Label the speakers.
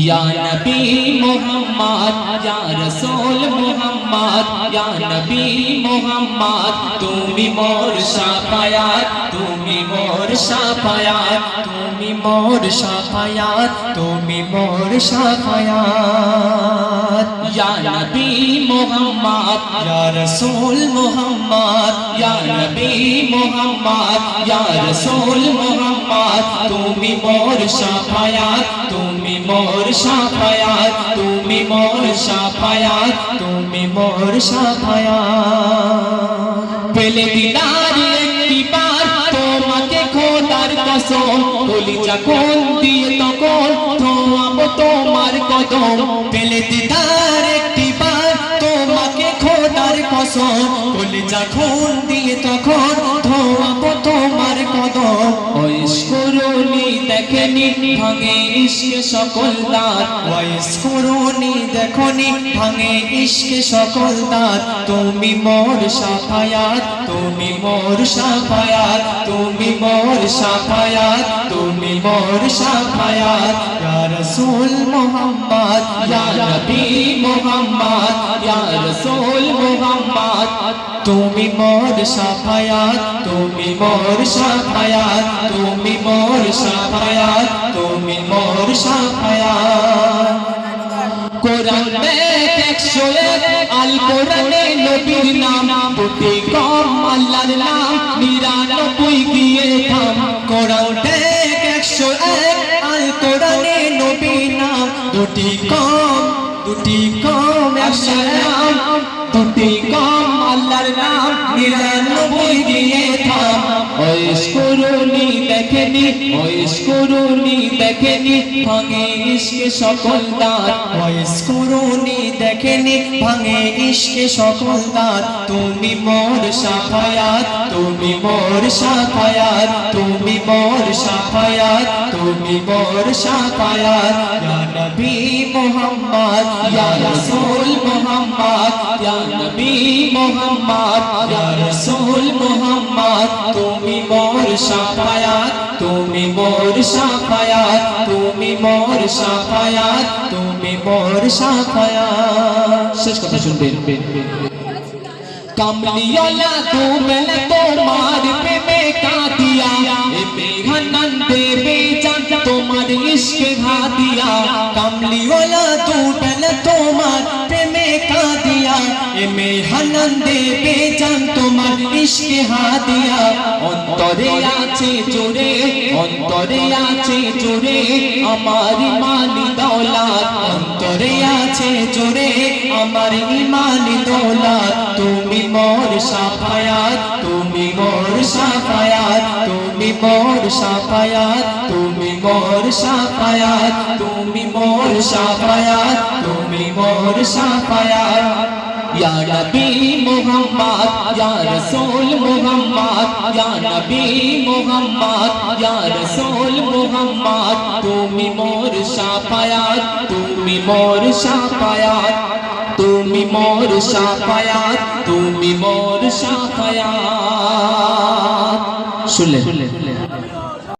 Speaker 1: या नबी मोहम्मद या रसूल मोहम्मद या नबी मोहम्मद तुमी मोर शाफायात तुमी मोर शाफायात तुमी मोर शाफायात तुमी मोर शाफायात या नबी मोहम्मद या रसूल मोहम्मद या नबी मोहम्मद या रसूल मोहम्मद तुमी मोर शाफायात तुमी मोर शाफायात तुमी मोर शाफायात तुमी मोर शाफायात পেলে দিদার একটিবার তোমাকে খোদার কসম কলিজা কোন দিয়ে তখন ধোয়াবো তোমার কদম পেলে দিদার একটিবার তোমাকে খোদার কসম কলিজা কোন দিয়ে তখন ধোয়াবো তোমার কদম ওইস করুনি দেখেনি ভাঙে ইশকে সকল দাঁত ওইস করুনি দেখনি ভাঙে ইশকে সকল দাঁত তুমি মোর শাফায়াত তুমি মোর শাফায়াত তুমি মোর শাফায়াত তুমি মোর শাফায়াত ইয়া রাসূল মুহাম্মদ ইয়া নবী মুহাম্মদ ইয়া রাসূল মুহাম্মদ তুমি মোর শাফায়াত তুমি মোর শাফায়াত তুমি মোর শাফায়াত তুমি মোর শাফায়াত কোরআন এক 101 আল কোরআনে নবীর নাম দুটি কম আল্লাহর নাম 99 গিয়ে থাম কোরআন এক 101 আল কোরআনে নবীর নাম দুটি কম আল্লাহর নাম দুটি কম আল্লাহর নাম 99 গিয়ে থাম ওইস করুনি দেখেনি ওইস করুনি দেখেনি ভাঙে ইশকে সকল দাঁত ওইস করুনি দেখেনি ভাঙে ইশকে সকল দাঁত তুমি মোর শাফায়াত তুমি মোর শাফায়াত তুমি মোর শাফায়াত তুমি মোর শাফায়াত ইয়া নবী মুহাম্মদ ইয়া রাসূল মুহাম্মদ ইয়া নবী মুহাম্মদ ইয়া রাসূল মুহাম্মদ তুমি মোর শাফায়াত তুমি মোর শাফায়াত তুমি মোর শাফায়াত তুমি মোর শাফায়াত শেষ কথা শুনবেন কামলিওয়ালা তুমি তোমার প্রেমে কাঁদিয়া এ বেগানান দেবে জান তোমার ইশকে ঘাতিয়া কামলিওয়ালা তুমি তোমার প্রেমে কাঁদিয়া এ মেহানান দেবে জান তোমার ইশকে হাদিয়া অন্তরে আছে জোরে অন্তরে আছে জোরে আমার ইমানি দৌলত অন্তরে আছে জোরে আমার ইমানি দৌলত তুমি মোর শাফায়াত তুমি মোর শাফায়াত তুমি মোর শাফায়াত তুমি মোর শাফায়াত তুমি মোর শাফায়াত তুমি মোর শাফায়াত या नबी मोहम्मद या रसूल मोहम्मद या नबी मोहम्मद या रसूल मोहम्मद तुमी मोर शाफायात तुमी मोर शाफायात तुमी मोर शाफायात तुमी मोर शाफायात सुन ले